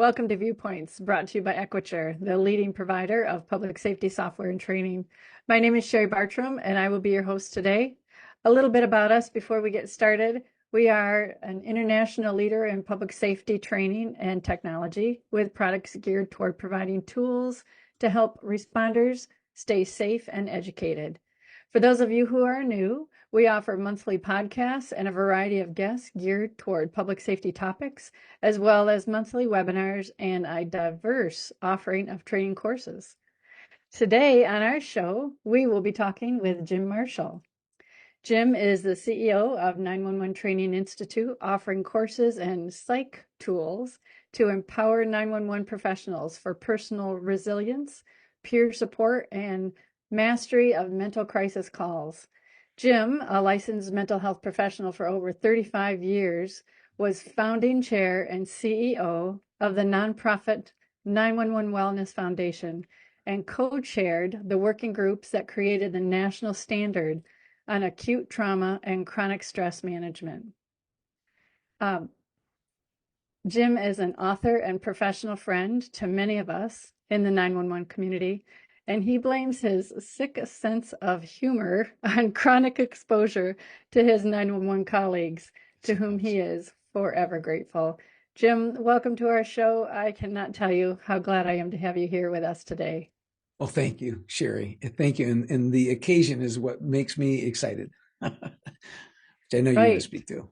Welcome to Viewpoints, brought to you by Equiture, the leading provider of public safety software and training. My name is Sherry Bartram, and I will be your host today. A little bit about us before we get started. We are an international leader in public safety training and technology, with products geared toward providing tools to help responders stay safe and educated. For those of you who are new, we offer monthly podcasts and a variety of guests geared toward public safety topics, as well as monthly webinars and a diverse offering of training courses. Today on our show, we will be talking with Jim Marshall. Jim is the CEO of 911 Training Institute, offering courses and psych tools to empower 911 professionals for personal resilience, peer support, and mastery of mental crisis calls. Jim, a licensed mental health professional for over 35 years, was founding chair and CEO of the nonprofit 911 Wellness Foundation and co-chaired the working groups that created the national standard on acute trauma and chronic stress management. Jim is an author and professional friend to many of us in the 911 community, and he blames his sick sense of humor on chronic exposure to his 911 colleagues, to whom he is forever grateful. Jim, welcome to our show. I cannot tell you how glad I am to have you here with us today. Well, thank you, Sherry. Thank you. And the occasion is what makes me excited, which I know you want to speak to.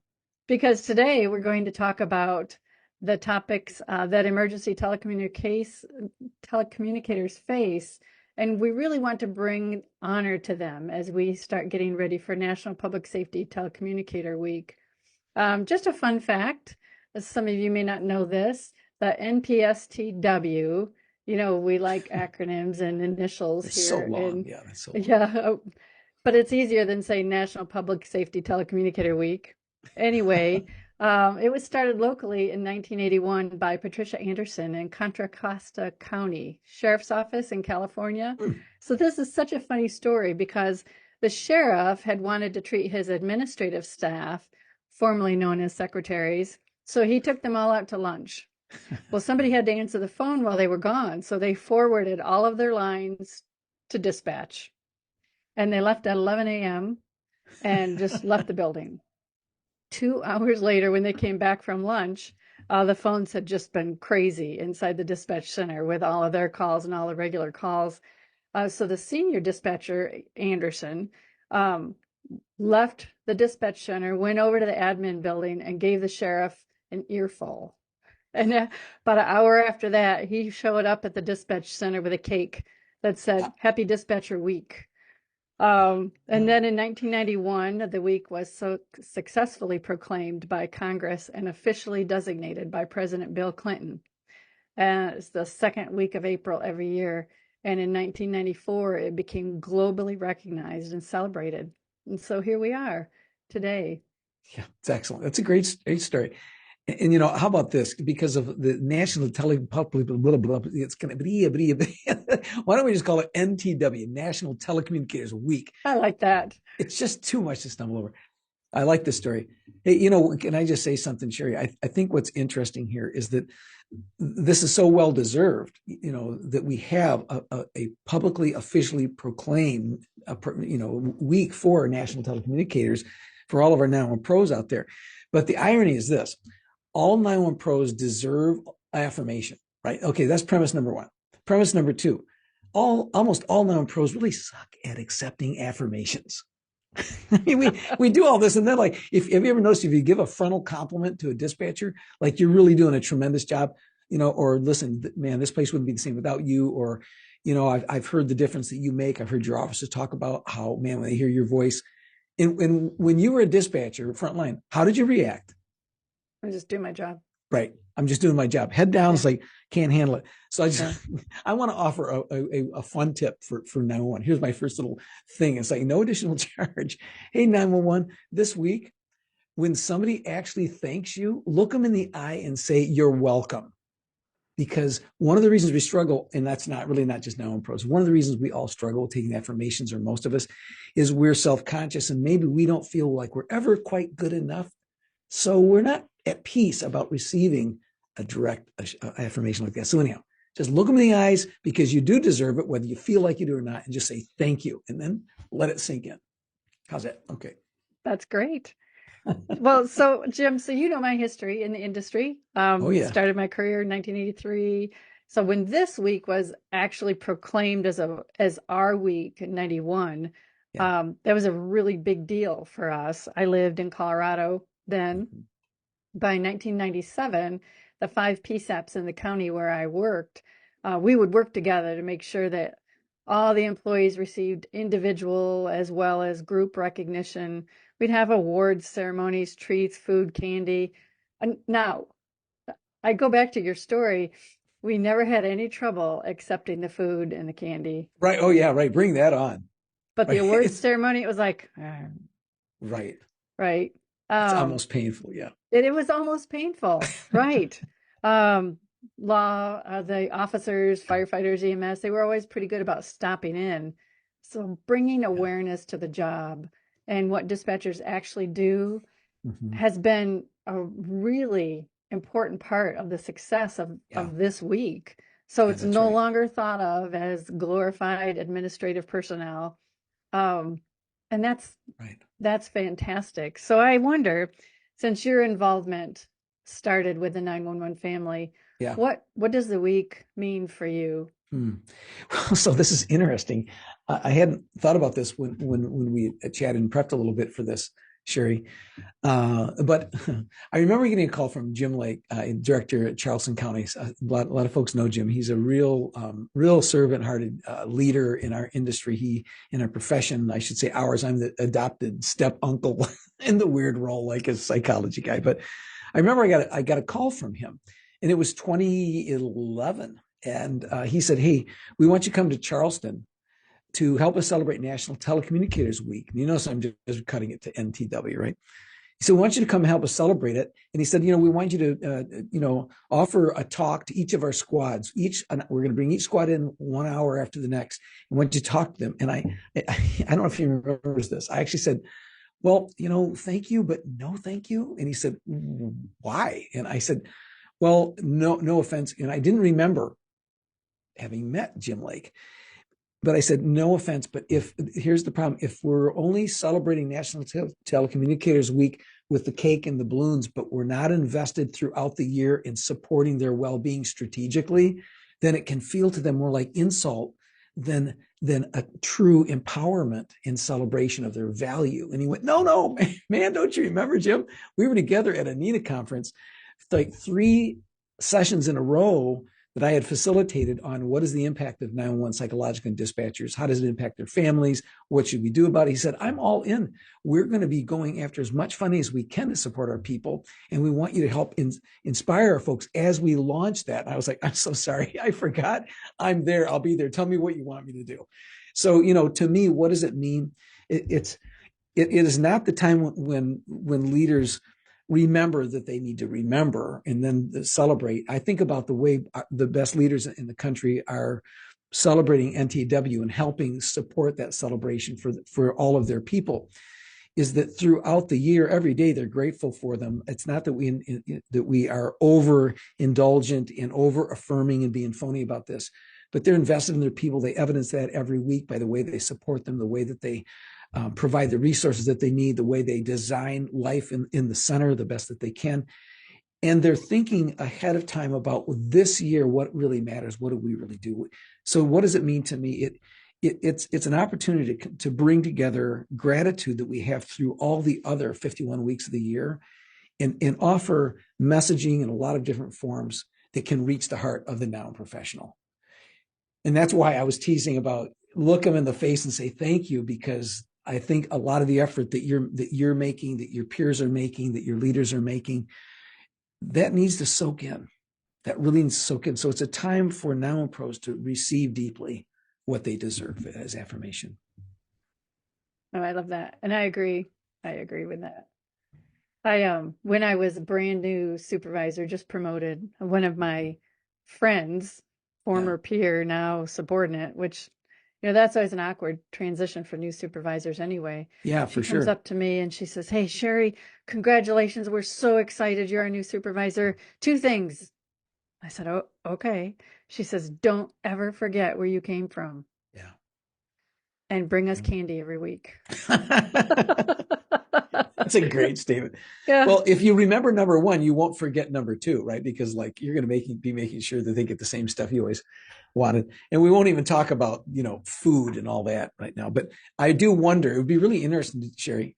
Because today we're going to talk about the topics that emergency telecommunicators face. And we really want to bring honor to them as we start getting ready for National Public Safety Telecommunicator Week. Just a fun fact, as some of you may not know this, the NPSTW, we like acronyms and initials it's here. So long. Yeah, that's so long. Yeah, but it's easier than saying National Public Safety Telecommunicator Week. Anyway, it was started locally in 1981 by Patricia Anderson in Contra Costa County Sheriff's Office in California. So this is such a funny story because the sheriff had wanted to treat his administrative staff, formerly known as secretaries, so he took them all out to lunch. Well, somebody had to answer the phone while they were gone, so they forwarded all of their lines to dispatch. And they left at 11 a.m. and just left the building. 2 hours later, when they came back from lunch, the phones had just been crazy inside the dispatch center with all of their calls and all the regular calls. So the senior dispatcher, Anderson, left the dispatch center, went over to the admin building, and gave the sheriff an earful. And about an hour after that, he showed up at the dispatch center with a cake that said, "Happy Dispatcher Week." And then in 1991, the week was so successfully proclaimed by Congress and officially designated by President Bill Clinton as the second week of April every year. And in 1994, it became globally recognized and celebrated. And so here we are today. Yeah, it's excellent. That's a great story. And how about this? Because of the National Telecommunicators, it's going to be, why don't we just call it NTW, National Telecommunicators Week? I like that. It's just too much to stumble over. I like this story. Hey, can I just say something, Sherry? I think what's interesting here is that this is so well deserved, that we have a publicly, officially proclaimed, week for national telecommunicators for all of our 911 pros out there. But the irony is this. All 911 pros deserve affirmation, right? Okay, that's premise number one. Premise number two, almost all 911 pros really suck at accepting affirmations. I mean, we do all this, and then have you ever noticed if you give a frontal compliment to a dispatcher, like you're really doing a tremendous job, or listen, man, this place wouldn't be the same without you, or, I've heard the difference that you make. I've heard your officers talk about how, man, when they hear your voice, and when you were a dispatcher, frontline, how did you react? I'm just doing my job. Right. I'm just doing my job. Head down. It's like, can't handle it. So I want to offer a fun tip for 911. Here's my first little thing. It's like no additional charge. Hey, 911, this week, when somebody actually thanks you, look them in the eye and say, "You're welcome." Because one of the reasons we struggle, and that's not just 911 pros, one of the reasons we all struggle with taking affirmations, or most of us, is we're self-conscious and maybe we don't feel like we're ever quite good enough. So we're not at peace about receiving a direct affirmation like that. So anyhow, just look them in the eyes because you do deserve it, whether you feel like you do or not, and just say thank you, and then let it sink in. How's that? Okay. That's great. Well, so Jim, so you know my history in the industry. Oh yeah. Started my career in 1983. So when this week was actually proclaimed as our week in 91, Yeah. that was a really big deal for us. I lived in Colorado then. Mhm. By 1997, the 5 PSAPs in the county where I worked, we would work together to make sure that all the employees received individual as well as group recognition. We'd have awards ceremonies, treats, food, candy. And now, I go back to your story. We never had any trouble accepting the food and the candy. Right. Oh yeah. Right. Bring that on. But the Right. awards ceremony, it was like, Right. right. It's Um, almost painful. Yeah. it was almost painful, right? Um, the officers, firefighters, EMS, they were always pretty good about stopping in. So bringing Yeah. awareness to the job and what dispatchers actually do Mhm. has been a really important part of the success Yeah. of this week. So Yeah. it's That's no right. longer thought of as glorified administrative personnel. Um, and Right. that's fantastic. So I wonder, since your involvement started with the 911 family, Yeah. what does the week mean for you? Hmm. Well, so this is interesting. I hadn't thought about this when we chatted and prepped a little bit for this, Sherry. But I remember getting a call from Jim Lake, director at Charleston County. A lot of folks know Jim. He's a real servant-hearted leader in our industry. In our profession, I should say ours. I'm the adopted step uncle in the weird role, like a psychology guy. But I remember I got a call from him, and it was 2011, and he said, "Hey, we want you to come to Charleston to help us celebrate National Telecommunicators Week." And you notice I'm just cutting it to NTW, right? He said, "We want you to come help us celebrate it." And he said, "We want you to, offer a talk to each of our squads. We're going to bring each squad in 1 hour after the next. And want you to talk to them." And I don't know if he remembers this. I actually said, "Well, thank you, but no, thank you." And he said, "Why?" And I said, "Well, no offense." And I didn't remember having met Jim Lake. But I said, no offense, but here's the problem. If we're only celebrating National Telecommunicators Week with the cake and the balloons, but we're not invested throughout the year in supporting their well-being strategically, then it can feel to them more like insult than a true empowerment in celebration of their value. And he went, no, man, don't you remember, Jim? We were together at a NINA conference, like 3 sessions in a row that I had facilitated on what is the impact of 911 psychological and dispatchers? How does it impact their families? What should we do about it? He said, "I'm all in. We're going to be going after as much funding as we can to support our people. And we want you to help inspire our folks as we launch that." And I was like, "I'm so sorry. I forgot. I'm there. I'll be there. Tell me what you want me to do." So, to me, what does it mean? It is not the time when leaders remember that they need to remember and then celebrate. I think about the way the best leaders in the country are celebrating NTW and helping support that celebration for all of their people, is that throughout the year, every day, they're grateful for them. It's not that we are over indulgent and over affirming and being phony about this, but they're invested in their people. They evidence that every week by the way they support them, the way that they provide the resources that they need, the way they design life in the center the best that they can. And they're thinking ahead of time about this year, what really matters, what do we really do? So what does it mean to me? It's an opportunity to bring together gratitude that we have through all the other 51 weeks of the year and offer messaging in a lot of different forms that can reach the heart of the noun professional. And that's why I was teasing about look them in the face and say thank you, because I think a lot of the effort that you're making, that your peers are making, that your leaders are making, that needs to soak in. That really needs to soak in. So it's a time for noun pros to receive deeply what they deserve as affirmation. Oh, I love that. And I agree. I agree with that. When I was a brand new supervisor, just promoted, one of my friends, Yeah. former peer, now subordinate, which, that's always an awkward transition for new supervisors anyway. Yeah, She for comes sure. up to me and she says, "Hey, Sherry, congratulations. We're so excited you're our new supervisor. 2 things. I said, "Oh, okay." She says, "Don't ever forget where you came from Yeah. and bring us candy every week." That's a great statement. Yeah, Well, if you remember number one, you won't forget number two, right? Because like you're going to be making sure that they get the same stuff you always wanted. And we won't even talk about, food and all that right now. But I do wonder, it would be really interesting, Sherry,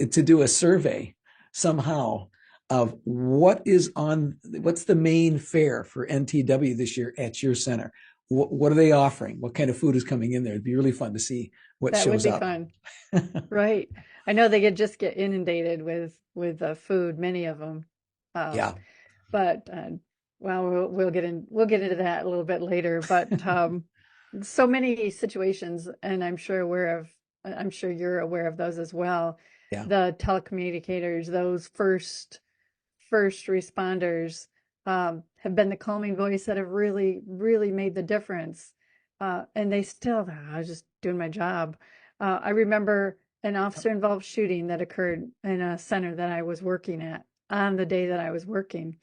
to do a survey somehow of what's the main fare for NTW this year at your center? What are they offering? What kind of food is coming in there? It'd be really fun to see what that would shows be up. fun. Right. I know they just get inundated with food, many of them. Um, Yeah. but well, we'll get into that a little bit later. But so many situations, and I'm sure you're aware of those as well. Yeah. The telecommunicators, those first responders, have been the calming voice that have really made the difference. And they still, I was just doing my job. I remember an officer involved shooting that occurred in a center that I was working at on the day that I was working.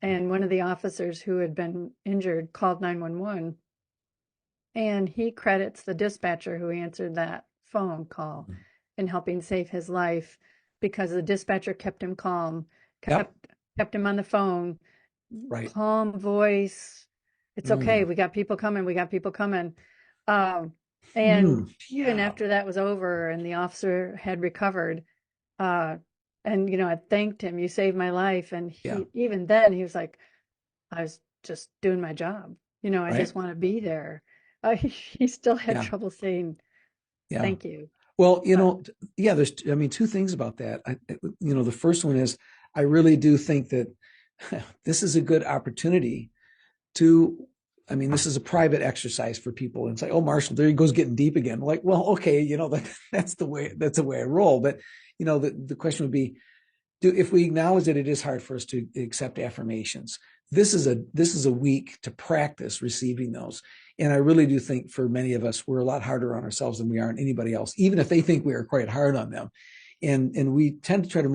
And one of the officers who had been injured called 911, and he credits the dispatcher who answered that phone call in helping save his life because the dispatcher kept him calm, Yep. kept him on the phone, Right. calm voice. It's okay. Mm. We got people coming. We got people coming. Um, and Mm. even Yeah. after that was over and the officer had recovered, uh, and I thanked him. You saved my life. And Yeah. even then, he was like, I was just doing my job. I Right. just want to be there. He still had Yeah. trouble saying Yeah. thank you. Well, But yeah, two things about that. The first one is I really do think that this is a good opportunity to, this is a private exercise for people. And it's like, oh, Marshall, there he goes getting deep again. Like, well, okay, that's the way I roll. But, the question would be, if we acknowledge that it is hard for us to accept affirmations, this is a week to practice receiving those. And I really do think for many of us, we're a lot harder on ourselves than we are on anybody else, even if they think we are quite hard on them. And we tend to try to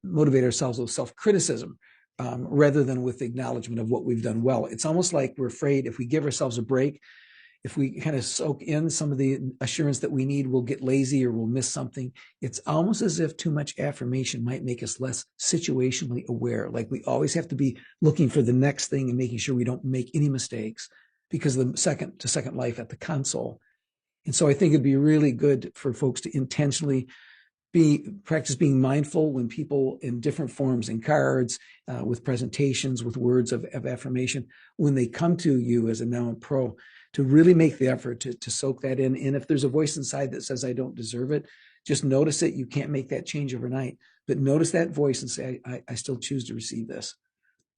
motivate ourselves with self-criticism, rather than with acknowledgement of what we've done well. It's almost like we're afraid if we give ourselves a break, if we kind of soak in some of the assurance that we need, we'll get lazy or we'll miss something. It's almost as if too much affirmation might make us less situationally aware. Like we always have to be looking for the next thing and making sure we don't make any mistakes because of the second to second life at the console. And so I think it'd be really good for folks to intentionally practice being mindful when people in different forms, in cards, with presentations, with words of affirmation, when they come to you as a now pro, to really make the effort to soak that in. And if there's a voice inside that says, I don't deserve it, just notice it. You can't make that change overnight, but notice that voice and say, I still choose to receive this.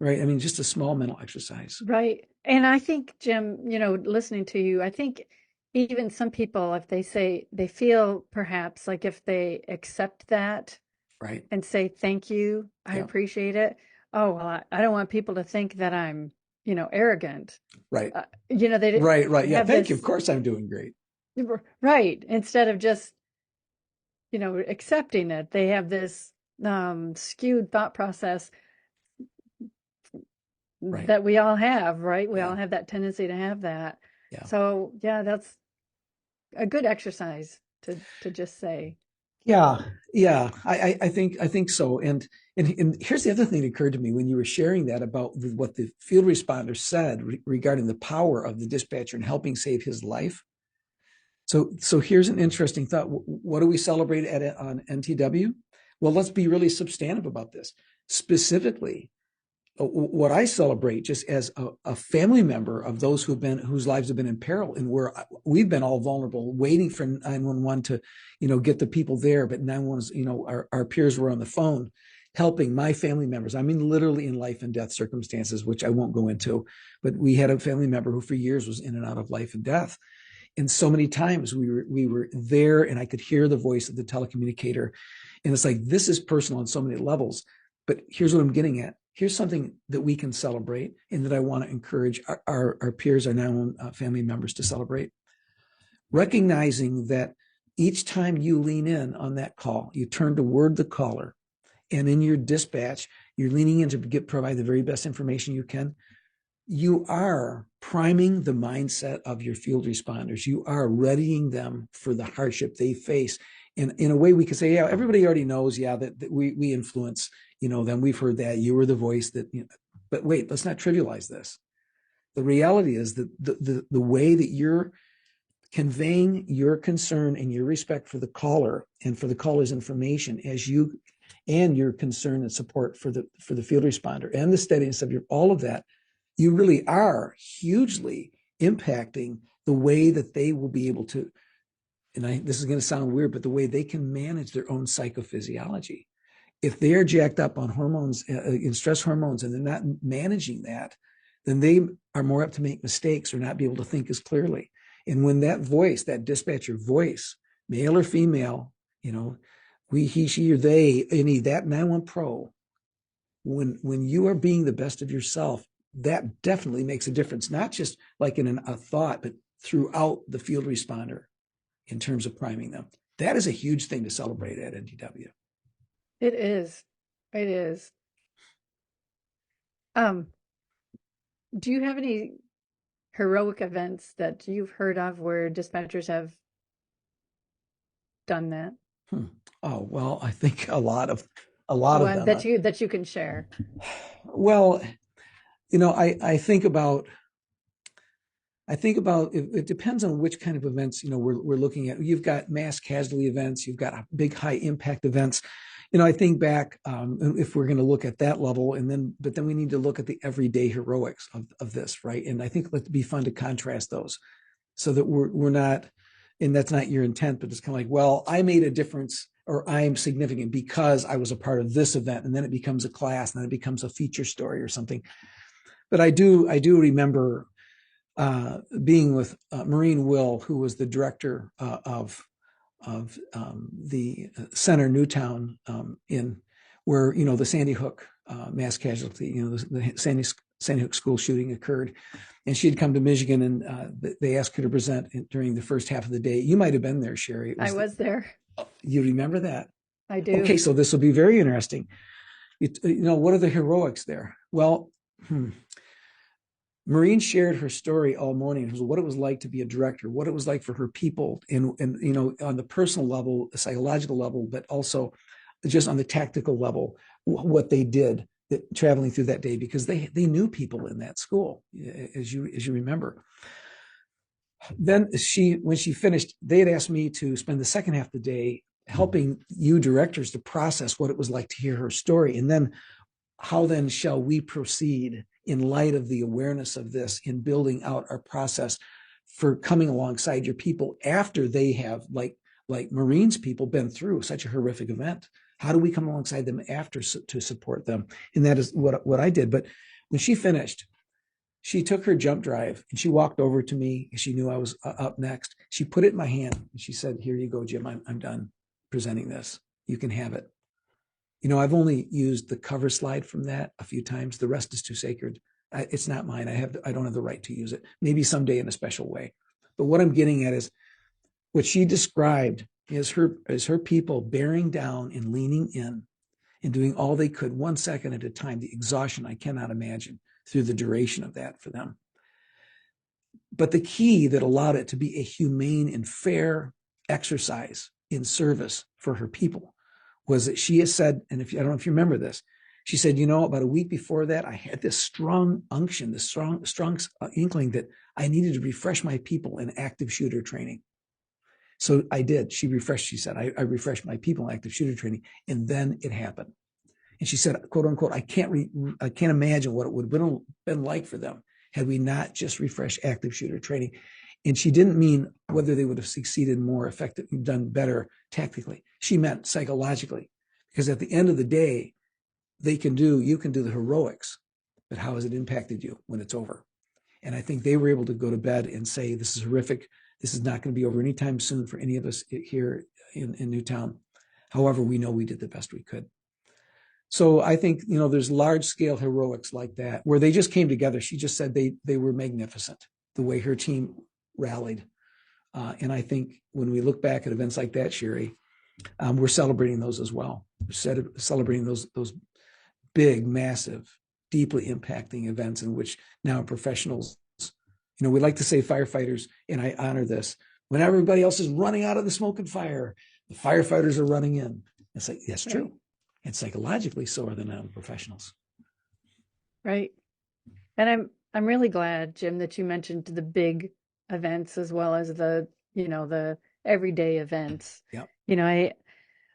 Right. Just a small mental exercise. right. And I think, Jim, listening to you, I think even some people, if they feel perhaps like if they accept that Right. and say thank you, I Yeah. appreciate it. Oh, well, I don't want people to think that I'm, arrogant. Right. They Right. Right. Yeah. have Thank you. Of this, course I'm doing great. right, instead of just, accepting it. They have this skewed thought process Right. that we all have, right? We all Yeah. have that tendency to have that. Yeah. So, yeah, that's a good exercise to just say. Yeah, yeah, I think so. And here's the other thing that occurred to me when you were sharing that about what the field responder said regarding the power of the dispatcher in helping save his life. So here's an interesting thought. What do we celebrate on NTW? Well, let's be really substantive about this. Specifically, what I celebrate just as a family member of those whose lives have been in peril and where we've been all vulnerable, waiting for 911 to, get the people there. But 911's, our peers were on the phone helping my family members. I mean, literally in life and death circumstances, which I won't go into, but we had a family member who for years was in and out of life and death. And so many times we were there and I could hear the voice of the telecommunicator. And it's like, this is personal on so many levels. But here's what I'm getting at. Here's something that we can celebrate and that I want to encourage our peers, our now family members to celebrate. Recognizing that each time you lean in on that call, you turn toward the caller, and in your dispatch, you're leaning in to provide the very best information you can. you are priming the mindset of your field responders. You are readying them for the hardship they face. And in a way, we could say, yeah, everybody already knows, yeah, that we influence, them. We've heard that. You were the voice that, but wait, let's not trivialize this. The reality is that the way that you're conveying your concern and your respect for the caller and for the caller's information as you and your concern and support for the field responder and the steadiness of all of that, you really are hugely impacting the way that they will be able to, this is going to sound weird, but the way they can manage their own psychophysiology. If they're jacked up on hormones, in stress hormones, and they're not managing that, then they are more apt to make mistakes or not be able to think as clearly. And when that voice, that dispatcher voice, male or female, we, he, she, or they, any that 911 pro, when you are being the best of yourself, that definitely makes a difference, not just like in a thought, but throughout the field responder in terms of priming them. That is a huge thing to celebrate at NTW. It is. It is. Do you have any heroic events that you've heard of where dispatchers have done that? Oh, well, I think a lot of them that you can share. Well, I think about it depends on which kind of events we're looking at. You've got mass casualty events, you've got big high impact events. I think back, if we're going to look at that level, but then we need to look at the everyday heroics of this, right? And I think it'd be fun to contrast those, so that we're not, and that's not your intent, but it's kind of like, well, I made a difference or I'm significant because I was a part of this event, and then it becomes a class, and then it becomes a feature story or something. But I do remember being with Marine Will, who was the director of the Center Newtown in where the Sandy Hook mass casualty, the Sandy Hook school shooting occurred, and she had come to Michigan, and they asked her to present during the first half of the day. You might have been there, Sherry. I was there. You remember that? I do. Okay, so this will be very interesting. What are the heroics there? Well, Maureen shared her story all morning, what it was like to be a director, what it was like for her people, and on the personal level, the psychological level, but also just on the tactical level, what they did traveling through that day, because they knew people in that school, as you remember. Then when she finished, they had asked me to spend the second half of the day helping you directors to process what it was like to hear her story, and then how then shall we proceed in light of the awareness of this in building out our process for coming alongside your people after they have, like Marines people, been through such a horrific event. How do we come alongside them after to support them? And that is what I did. But when she finished, she took her jump drive and she walked over to me. She knew I was up next. She put it in my hand and she said, "Here you go, Jim. I'm done presenting this. You can have it." I've only used the cover slide from that a few times. The rest is too sacred. It's not mine. I don't have the right to use it. Maybe someday in a special way. But what I'm getting at is what she described is her people bearing down and leaning in and doing all they could 1 second at a time. The exhaustion I cannot imagine through the duration of that for them. But the key that allowed it to be a humane and fair exercise in service for her people was that she has said, and I don't know if you remember this, she said, about a week before that, I had this strong unction, this strong inkling that I needed to refresh my people in active shooter training. So I did. She said, I refreshed my people in active shooter training, and then it happened. And she said, quote unquote, I can't imagine what it would have been like for them had we not just refreshed active shooter training. And she didn't mean whether they would have succeeded more effectively, done better tactically. She meant psychologically, because at the end of the day, you can do the heroics, but how has it impacted you when it's over? And I think they were able to go to bed and say, this is horrific. This is not going to be over anytime soon for any of us here in Newtown. However, we know we did the best we could. So I think, there's large scale heroics like that where they just came together. She just said they were magnificent, the way her team rallied. And I think when we look back at events like that, Sherry, we're celebrating those as well. We're celebrating those big, massive deeply impacting events in which now professionals, we like to say firefighters, and I honor this. When everybody else is running out of the smoke and fire, the firefighters are running in. It's like, that's true. And psychologically, so are the non-professionals. Right. And I'm really glad, Jim, that you mentioned the big events as well as the everyday events. Yep.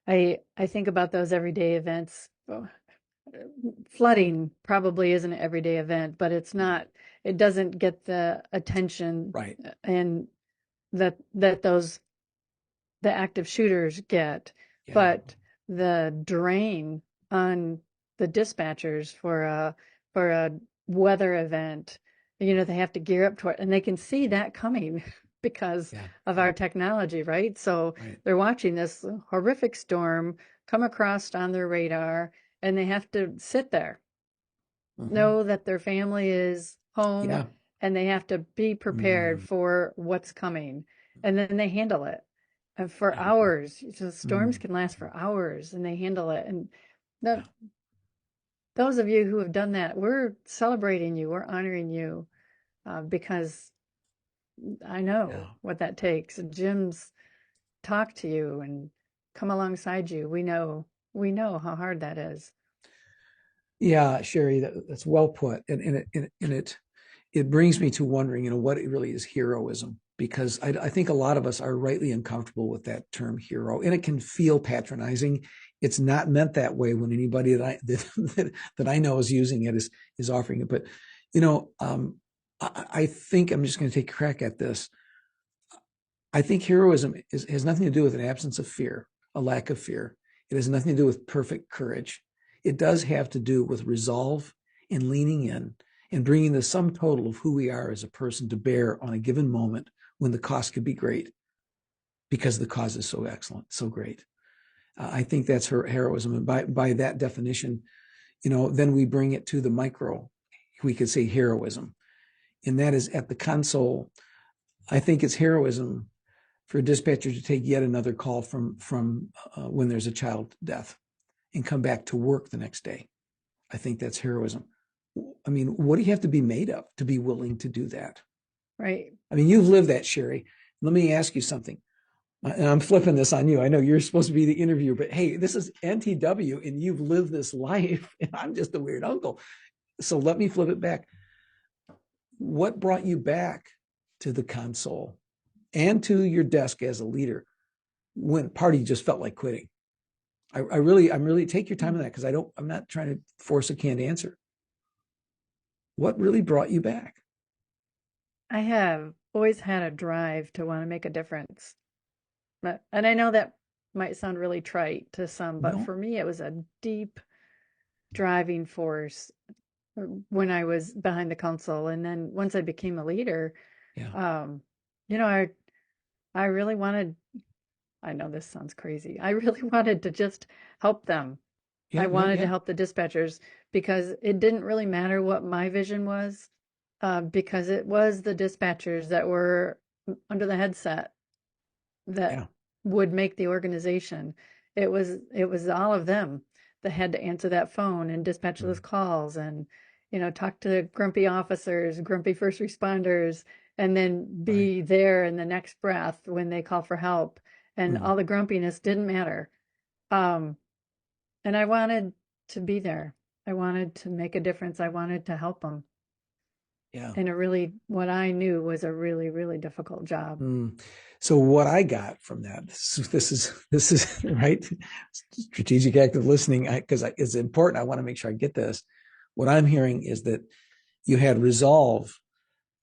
I think about those everyday events. Flooding probably isn't an everyday event, but it doesn't get the attention right. And that the active shooters get. Yeah. But the drain on the dispatchers for a weather event, they have to gear up to it, and they can see that coming because of our technology, right? So they're watching this horrific storm come across on their radar, and they have to sit there, know that their family is home, and they have to be prepared for what's coming, and then they handle it. And for hours, so storms can last for hours, and they handle it. And those of you who have done that, we're celebrating you, we're honoring you, because I know what that takes. Jim's talked to you and come alongside you. We know how hard that is. Yeah, Sherry, that's well put, and it brings me to wondering, what it really is heroism, because I think a lot of us are rightly uncomfortable with that term hero, and it can feel patronizing. It's not meant that way when anybody that I know is using it is offering it. But I think I'm just going to take a crack at this. I think heroism has nothing to do with an absence of fear, a lack of fear. It has nothing to do with perfect courage. It does have to do with resolve and leaning in and bringing the sum total of who we are as a person to bear on a given moment when the cost could be great because the cause is so excellent, so great. I think that's her heroism. And by that definition, then we bring it to the micro. We could say heroism. And that is at the console. I think it's heroism for a dispatcher to take yet another call from when there's a child death and come back to work the next day. I think that's heroism. I mean, what do you have to be made of to be willing to do that? Right. I mean, you've lived that, Sherry. Let me ask you something. And I'm flipping this on you. I know you're supposed to be the interviewer, but hey, this is NTW and you've lived this life and I'm just a weird uncle. So let me flip it back. What brought you back to the console and to your desk as a leader when party just felt like quitting? I'm really take your time on that, because I'm not trying to force a canned answer. What really brought you back? I have always had a drive to want to make a difference. And I know that might sound really trite to some, but for me, it was a deep driving force when I was behind the console. And then once I became a leader, I really wanted, I know this sounds crazy. I really wanted to just help them. I wanted to help the dispatchers, because it didn't really matter what my vision was, because it was the dispatchers that were under the headset that would make the organization. It was all of them that had to answer that phone and dispatch those calls and talk to grumpy officers, grumpy first responders, and then be there in the next breath when they call for help. And all the grumpiness didn't matter. And I wanted to be there. I wanted to make a difference. I wanted to help them. Yeah. And what I knew was a really, really difficult job. So what I got from that, this is right, strategic active listening, because it's important. I want to make sure I get this. What I'm hearing is that you had resolve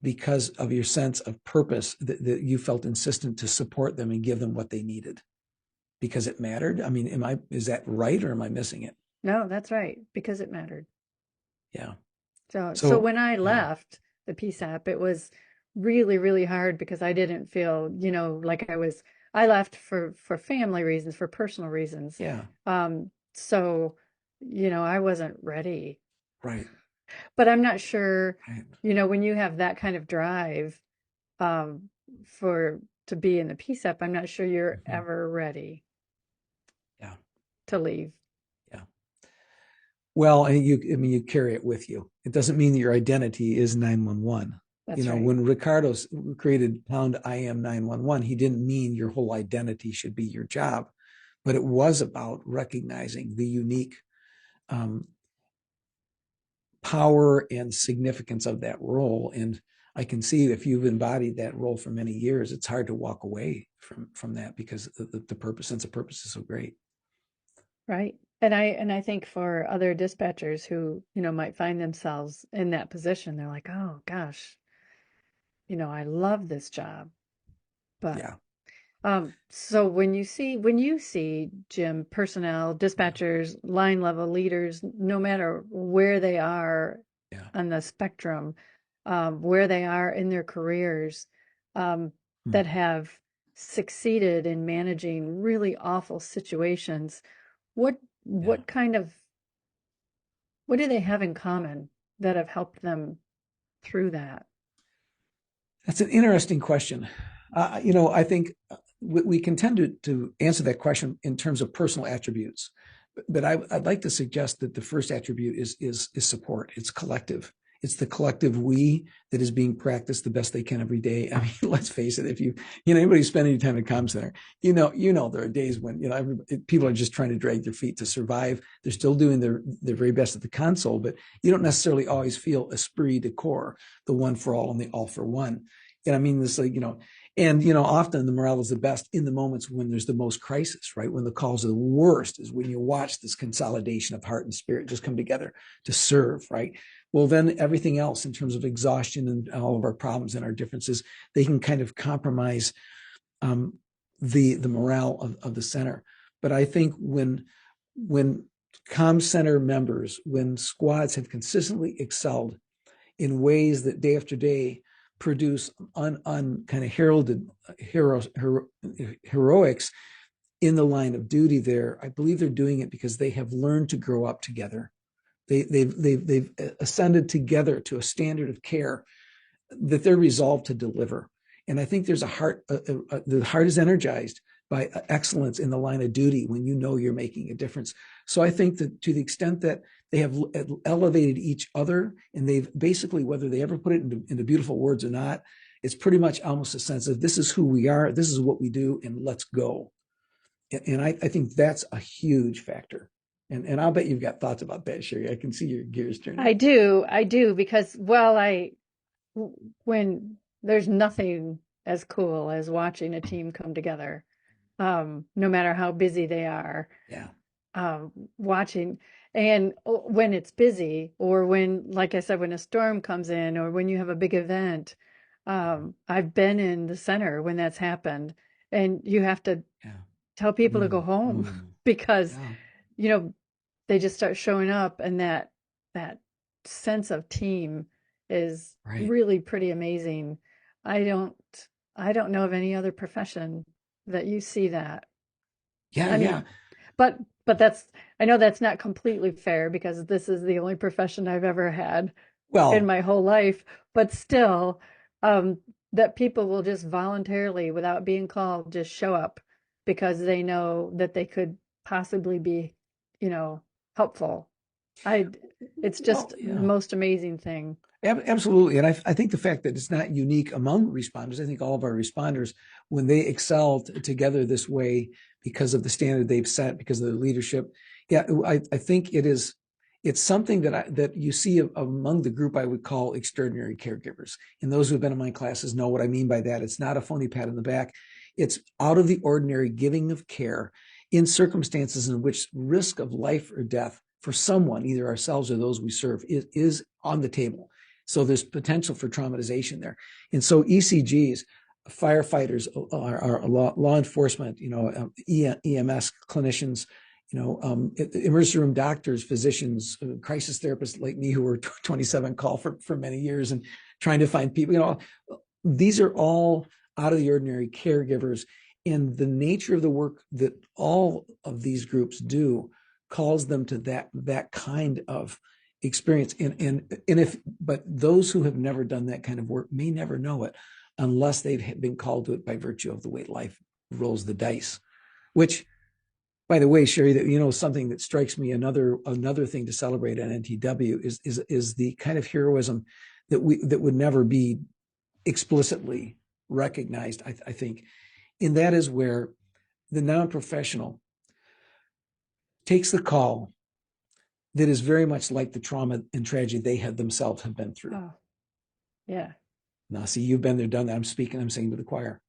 because of your sense of purpose, that you felt insistent to support them and give them what they needed because it mattered. I mean, is that right, or am I missing it? No, that's right, because it mattered. Yeah. So when I left the PSAP, it was really, really hard, because I didn't feel, like I left for family reasons, for personal reasons. Yeah. So, I wasn't ready. Right. But I'm not sure, when you have that kind of drive, to be in the PSAP, I'm not sure you're ever ready. Yeah. To leave. Yeah. Well, and you carry it with you. It doesn't mean that your identity is 911. That's right. When Ricardo created pound I am 911, he didn't mean your whole identity should be your job, but it was about recognizing the unique um, power and significance of that role. And I can see if you've embodied that role for many years, it's hard to walk away from that because the purpose, sense of purpose is so great. Right. And I think for other dispatchers who, might find themselves in that position, they're like, "Oh gosh, I love this job." But Yeah. so when you see Jim, personnel, dispatchers, line level leaders, no matter where they are Yeah. on the spectrum, where they are in their careers, um, Hmm. that have succeeded in managing really awful situations, what Yeah. what kind of what do they have in common that have helped them through that? That's an interesting question. I think we can tend to answer that question in terms of personal attributes, but I'd like to suggest that the first attribute is support. It's collective. It's the collective we that is being practiced the best they can every day. I mean, let's face it. If anybody spend any time at comm center, there are days when people are just trying to drag their feet to survive. They're still doing their very best at the console, but you don't necessarily always feel esprit de corps, the one for all and the all for one. And I mean, this, often the morale is the best in the moments when there's the most crisis, right? When the calls are the worst is when you watch this consolidation of heart and spirit just come together to serve, right? Well, then everything else in terms of exhaustion and all of our problems and our differences, they can kind of compromise um, the morale of the center. But I think when comm center members, when squads have consistently excelled in ways that day after day produce kind of heralded heroics in the line of duty there, I believe they're doing it because they have learned to grow up together. They've ascended together to a standard of care that they're resolved to deliver. And I think there's the heart is energized by excellence in the line of duty when you're making a difference. So I think that to the extent that they have elevated each other, and they've basically, whether they ever put it into beautiful words or not, it's pretty much almost a sense of this is who we are, this is what we do, and let's go. And I think that's a huge factor. And I'll bet you've got thoughts about that, Sherry. I can see your gears turning. I do because when there's nothing as cool as watching a team come together, no matter how busy they are, Yeah. watching. And when it's busy, or when, like I said, when a storm comes in, or when you have a big event, I've been in the center when that's happened, and you have to Yeah. tell people to go Mm, home mm, because, yeah. you know, they just start showing up, and that sense of team is Right. really pretty amazing. I don't I don't know of any other profession that you see that. Yeah. I Yeah. mean, but that's I know that's not completely fair because this is the only profession I've ever had in Well, my whole life, but still, um, that people will just voluntarily, without being called, just show up because they know that they could possibly be, you know, helpful. I, it's just well, the yeah. most amazing thing. Absolutely. And I think the fact that it's not unique among responders, I think all of our responders, when they excel together this way because of the standard they've set, because of their leadership, yeah, I think it's something that you see among the group I would call extraordinary caregivers. And those who have been in my classes know what I mean by that. It's not a phony pat on the back. It's out of the ordinary giving of care in circumstances in which risk of life or death for someone, either ourselves or those we serve, is on the table. So there's potential for traumatization there. And so ECGs, firefighters, are law enforcement, EMS clinicians, emergency room doctors, physicians, crisis therapists like me who were 27 call for many years and trying to find people, these are all out of the ordinary caregivers. And the nature of the work that all of these groups do calls them to that kind of experience. But those who have never done that kind of work may never know it unless they've been called to it by virtue of the way life rolls the dice, which By the way, Sherry, that something that strikes me, another thing to celebrate at NTW is the kind of heroism that would never be explicitly recognized, I think. And that is where the non-professional takes the call that is very much like the trauma and tragedy they themselves have been through. Oh, yeah. Now, see, you've been there, done that. I'm saying to the choir,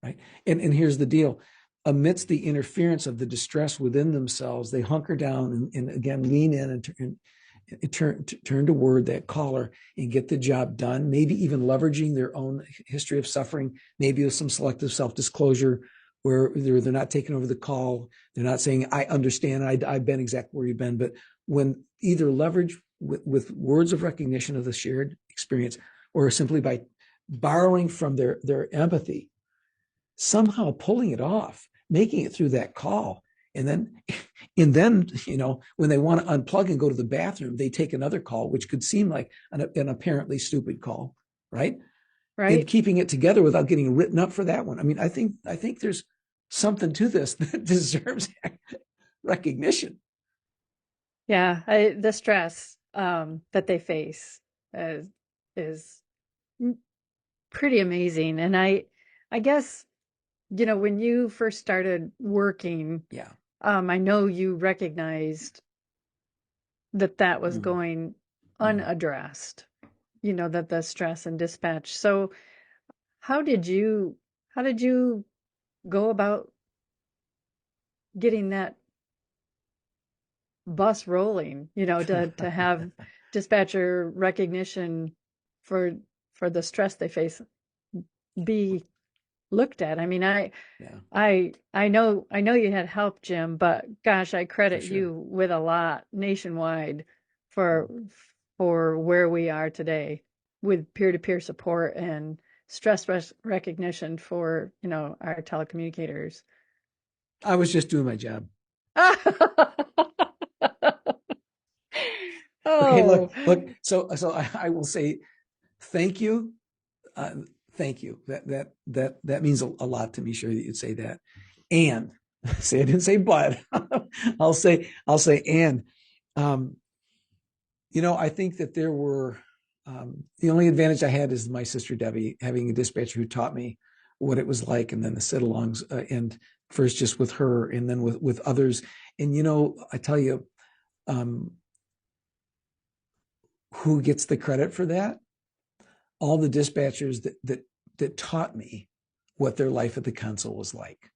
right? And here's the deal. Amidst the interference of the distress within themselves, they hunker down and again, lean in and turn toward that caller and get the job done, maybe even leveraging their own history of suffering, maybe with some selective self-disclosure where they're not taking over the call. They're not saying, I understand, I've been exactly where you've been. But when either leverage with words of recognition of the shared experience or simply by borrowing from their empathy, somehow pulling it off, making it through that call. And then, when they want to unplug and go to the bathroom, they take another call, which could seem like an apparently stupid call, right? Right. And keeping it together without getting written up for that one. I mean, I think there's something to this that deserves recognition. Yeah. The stress that they face is pretty amazing. And I guess, when you first started working, Yeah. I know you recognized that was going unaddressed, that the stress and dispatch. So how did you go about getting that bus rolling, to have dispatcher recognition for the stress they face be looked at? I mean, Yeah. I know you had help, Jim, but gosh, I credit sure. you with a lot nationwide for where we are today with peer-to-peer support and stress recognition for, our telecommunicators. I was just doing my job. Okay, Oh, look. So I will say thank you. Thank you. That means a lot to me. Sure that you'd say that. And say I didn't say but. I'll say and. I think that there were the only advantage I had is my sister Debbie having a dispatcher who taught me what it was like, and then the sit-alongs, and first just with her, and then with others. And I tell you, who gets the credit for that? All the dispatchers that taught me what their life at the console was like.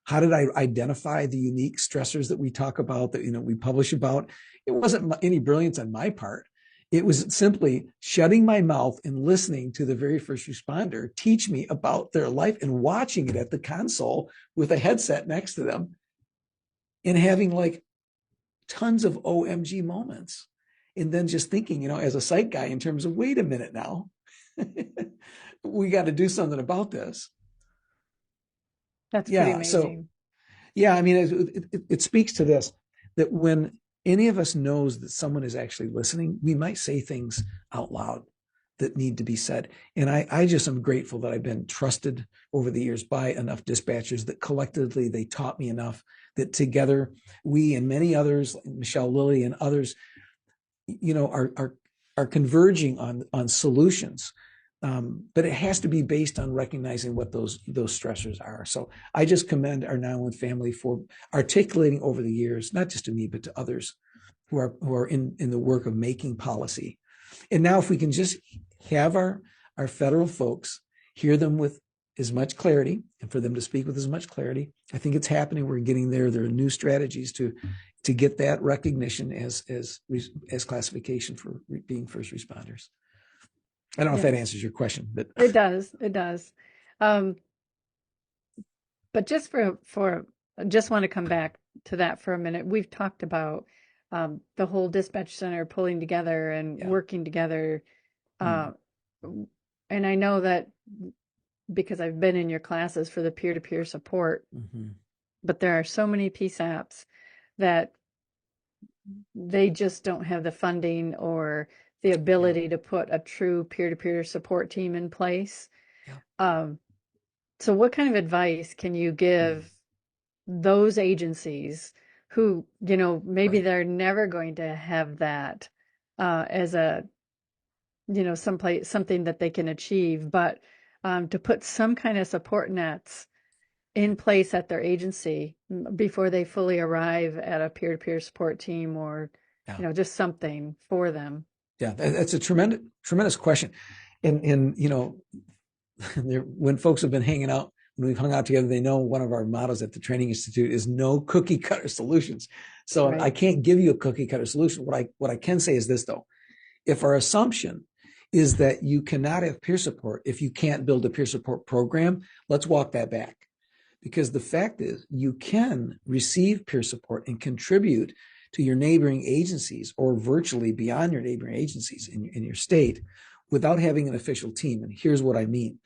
How did I identify the unique stressors that we talk about, that we publish about? It wasn't any brilliance on my part. It was simply shutting my mouth and listening to the very first responder teach me about their life and watching it at the console with a headset next to them and having like tons of OMG moments. And then just thinking, as a psych guy, in terms of, wait a minute now, we got to do something about this. that's pretty Yeah. So, amazing. yeah, I mean, it speaks to this, that when any of us knows that someone is actually listening, we might say things out loud that need to be said. And I just am grateful that I've been trusted over the years by enough dispatchers that collectively they taught me enough that together we and many others, Michelle Lilly and others, are converging on solutions. But it has to be based on recognizing what those stressors are. So I just commend our 911 family for articulating over the years, not just to me, but to others who are in the work of making policy. And now if we can just have our federal folks hear them with as much clarity, and for them to speak with as much clarity, I think it's happening. We're getting there. There are new strategies to get that recognition as classification for being first responders. I don't know if that answers your question, but It does. It does. Um, but just I just want to come back to that for a minute. We've talked about the whole dispatch center pulling together and working together. Uh, and I know that because I've been in your classes for the peer-to-peer support, but there are so many PSAPs that they just don't have the funding or the ability to put a true peer-to-peer support team in place. So what kind of advice can you give those agencies who, maybe Right. they're never going to have that as a, someplace, something that they can achieve, but to put some kind of support nets in place at their agency before they fully arrive at a peer-to-peer support team or, Yeah. just something for them. Yeah. That's a tremendous question. And when folks have been hanging out, when we've hung out together, they know one of our mottos at the Training Institute is no cookie cutter solutions. So I Right. can't give you a cookie cutter solution. What I can say is this though, if our assumption is that you cannot have peer support if you can't build a peer support program, let's walk that back. Because the fact is, you can receive peer support and contribute to your neighboring agencies or virtually beyond your neighboring agencies in your state without having an official team. And here's what I mean.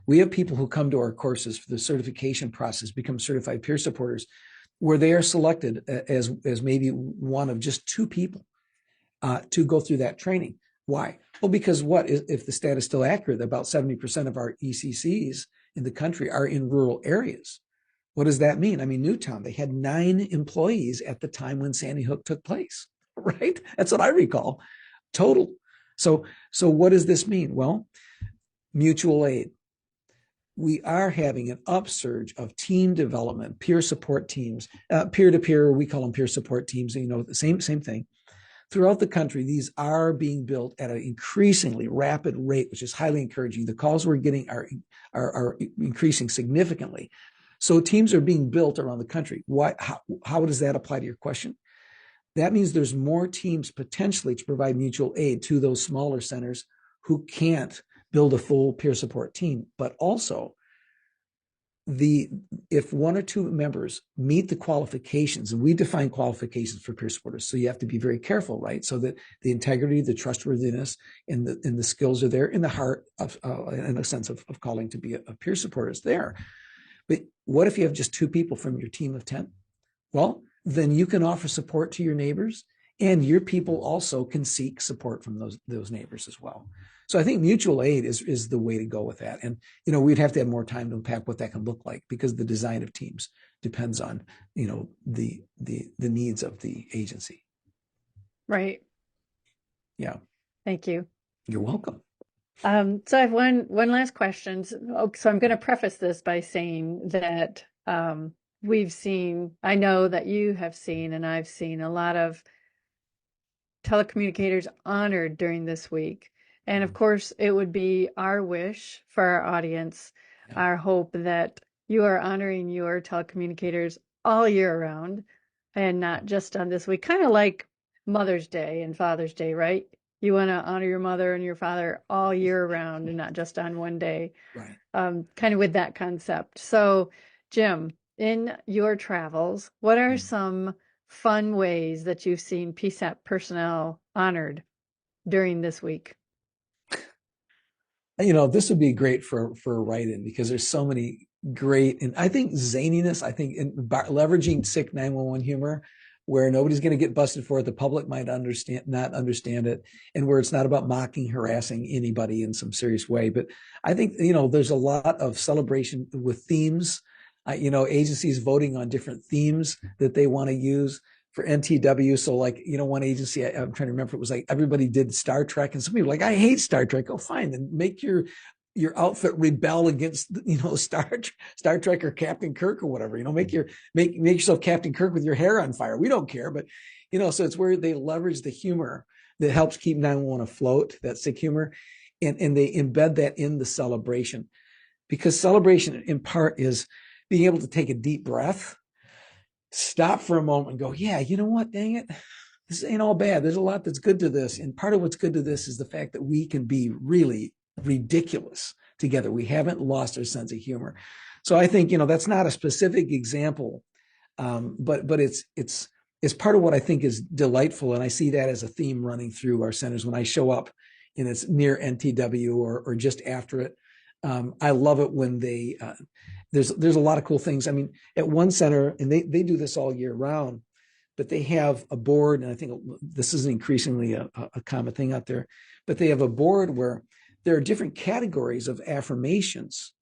We have people who come to our courses for the certification process, become certified peer supporters, where they are selected as maybe one of just two people to go through that training. Why? Well, because if the stat is still accurate, about 70% of our ECCs in the country are in rural areas. What does that mean? I mean, Newtown, they had 9 employees at the time when Sandy Hook took place, right? That's what I recall, total. So what does this mean? Well, mutual aid. We are having an upsurge of team development, peer support teams, peer-to-peer, we call them peer support teams, the same thing. Throughout the country, these are being built at an increasingly rapid rate, which is highly encouraging. The calls we're getting are increasing significantly. So teams are being built around the country. How does that apply to your question? That means there's more teams potentially to provide mutual aid to those smaller centers who can't build a full peer support team. But also, if one or two members meet the qualifications, and we define qualifications for peer supporters, so you have to be very careful, right? So that the integrity, the trustworthiness, and the skills are there, in the heart of, in a sense of calling to be a peer supporter is there. But what if you have just 2 people from your team of 10? Well, then you can offer support to your neighbors, and your people also can seek support from those neighbors as well. So I think mutual aid is the way to go with that. And, we'd have to have more time to unpack what that can look like, because the design of teams depends on, the needs of the agency. Right. Yeah. Thank you. You're welcome. So I have one last question. So I'm going to preface this by saying that I know that you have seen, and I've seen a lot of telecommunicators honored during this week. And of course, it would be our wish for our audience, our hope that you are honoring your telecommunicators all year round and not just on this week, kind of like Mother's Day and Father's Day, right? You want to honor your mother and your father all year round and not just on one day, Right. kind of with that concept. So, Jim, in your travels, what are some fun ways that you've seen PSAP personnel honored during this week? This would be great for a write-in, because there's so many great, and I think zaniness, leveraging sick 911 humor, where nobody's going to get busted for it. The public might not understand it, and where it's not about mocking, harassing anybody in some serious way. But I think, there's a lot of celebration with themes, agencies voting on different themes that they want to use for NTW. So one agency, I'm trying to remember, it was like everybody did Star Trek, and some people were like, I hate Star Trek. Oh, fine, then make your outfit rebel against, Star Trek or Captain Kirk or whatever. Make yourself Captain Kirk with your hair on fire. We don't care. But so it's where they leverage the humor that helps keep 911 afloat, that sick humor, and they embed that in the celebration, because celebration in part is being able to take a deep breath, stop for a moment and go, yeah, you know what, dang it, this ain't all bad. There's a lot that's good to this. And part of what's good to this is the fact that we can be really ridiculous together. We haven't lost our sense of humor. So I think, that's not a specific example, but it's part of what I think is delightful. And I see that as a theme running through our centers when I show up and it's near NTW or just after it. I love it when there's a lot of cool things. I mean, at one center, and they do this all year round, but they have a board, and I think this is increasingly a common thing out there, but they have a board where there are different categories of affirmations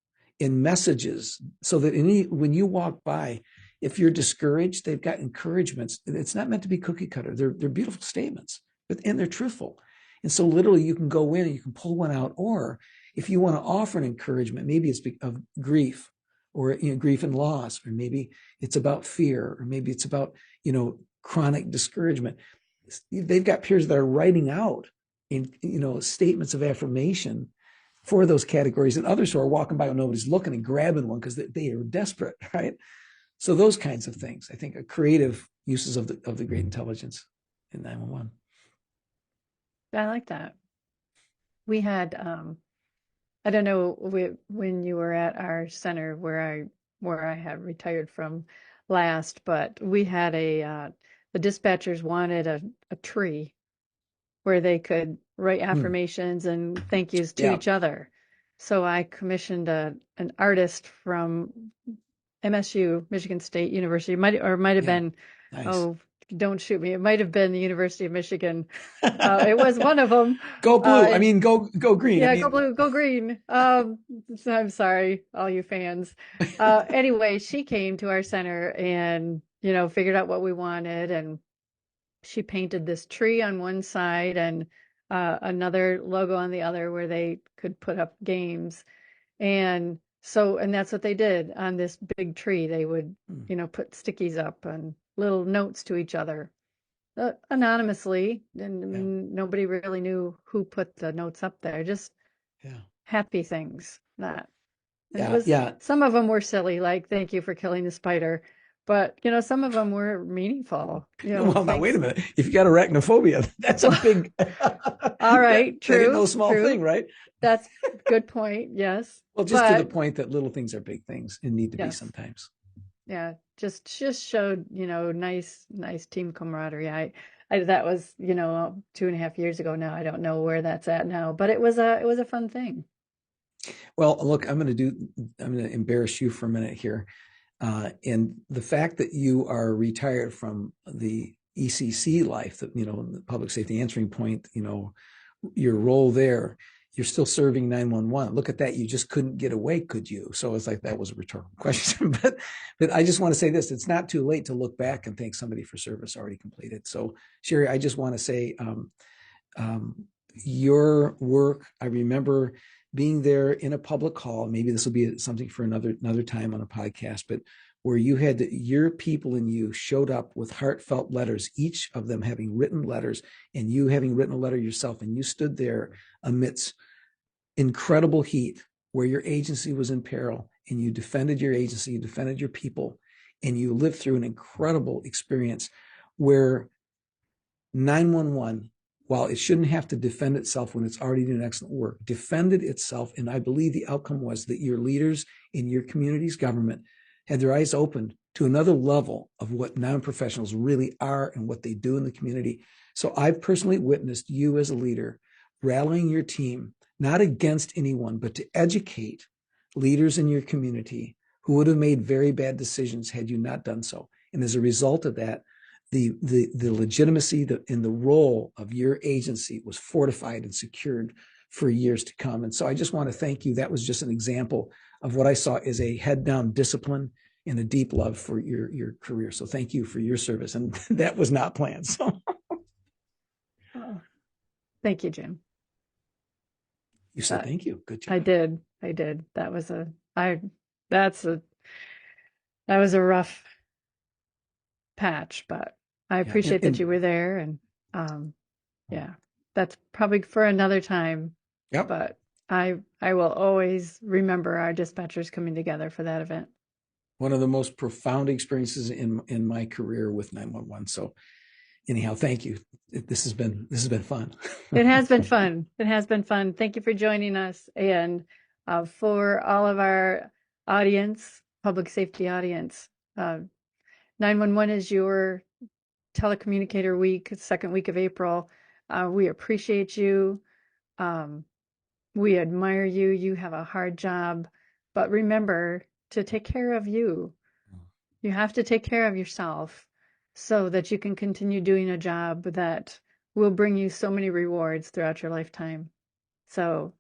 in messages, so that when you walk by, If you're discouraged, they've got encouragements. It's not meant to be cookie cutter. They're beautiful statements, and they're truthful. And so literally you can go in and you can pull one out. Or if you want to offer an encouragement, maybe it's of grief, or grief and loss, or maybe it's about fear, or maybe it's about chronic discouragement. They've got peers that are writing out in statements of affirmation for those categories, and others who are walking by when nobody's looking and grabbing one because they are desperate, right? So those kinds of things, I think, are creative uses of the great intelligence in 911. I like that. We had, I don't know when you were at our center where I had retired from last, but we had the dispatchers wanted a tree where they could write affirmations and thank yous to Yeah. each other. So I commissioned an artist from MSU, Michigan State University, might have Yeah. been, Nice. oh, don't shoot me. It might have been the University of Michigan. It was one of them. Go blue. I mean, go green. Yeah, I mean, go blue, go green. So I'm sorry, all you fans. Anyway, she came to our center and, figured out what we wanted, and she painted this tree on one side and another logo on the other where they could put up games. And that's what they did on this big tree. They would, put stickies up and little notes to each other anonymously, and nobody really knew who put the notes up there. Just happy things. Some of them were silly, like "Thank you for killing the spider," but some of them were meaningful. Well, now wait a minute. If you got arachnophobia, that's a big. All right, true. That ain't no small thing, right? That's a good point. Yes. Well, just to the point that little things are big things and need to be sometimes. Yeah, just showed nice team camaraderie. That was 2.5 years ago now. I don't know where that's at now, but it was a fun thing. Well, look, I'm going to embarrass you for a minute here, and the fact that you are retired from the ECC life, that the public safety answering point, your role there. You're still serving 911. Look at that. You just couldn't get away, could you? So it's like, that was a rhetorical question. But I just want to say this. It's not too late to look back and thank somebody for service already completed. So Sherry, I just want to say your work, I remember being there in a public hall. Maybe this will be something for another time on a podcast, but where you had your people and you showed up with heartfelt letters, each of them having written letters, and you having written a letter yourself, and you stood there amidst incredible heat where your agency was in peril, and you defended your agency, you defended your people, and you lived through an incredible experience where 911, while it shouldn't have to defend itself when it's already doing excellent work, defended itself. And I believe the outcome was that your leaders in your community's government had their eyes opened to another level of what non-professionals really are and what they do in the community. So I've personally witnessed you as a leader rallying your team, not against anyone, but to educate leaders in your community who would have made very bad decisions had you not done so. And as a result of that, the legitimacy in the role of your agency was fortified and secured for years to come. And so I just want to thank you. That was just an example of what I saw as a head down discipline and a deep love for your career. So thank you for your service. And that was not planned. So thank you, Jim. You said thank you. Good job. I did. That was a rough patch, but I appreciate that you were there, and that's probably for another time. Yep. But I will always remember our dispatchers coming together for that event. One of the most profound experiences in my career with 911. So anyhow, thank you. This has been fun. It has been fun. It has been fun. Thank you for joining us. And for all of our audience, public safety audience, 911 is your telecommunicator week, second week of April. We appreciate you. We admire you. You have a hard job, but remember to take care of you. You have to take care of yourself so that you can continue doing a job that will bring you so many rewards throughout your lifetime. So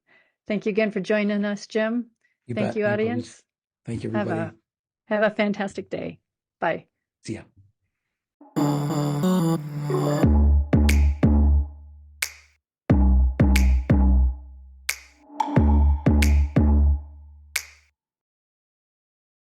thank you again for joining us, Jim. Thank you, audience. Thank you, everybody. Have a fantastic day. Bye. See ya.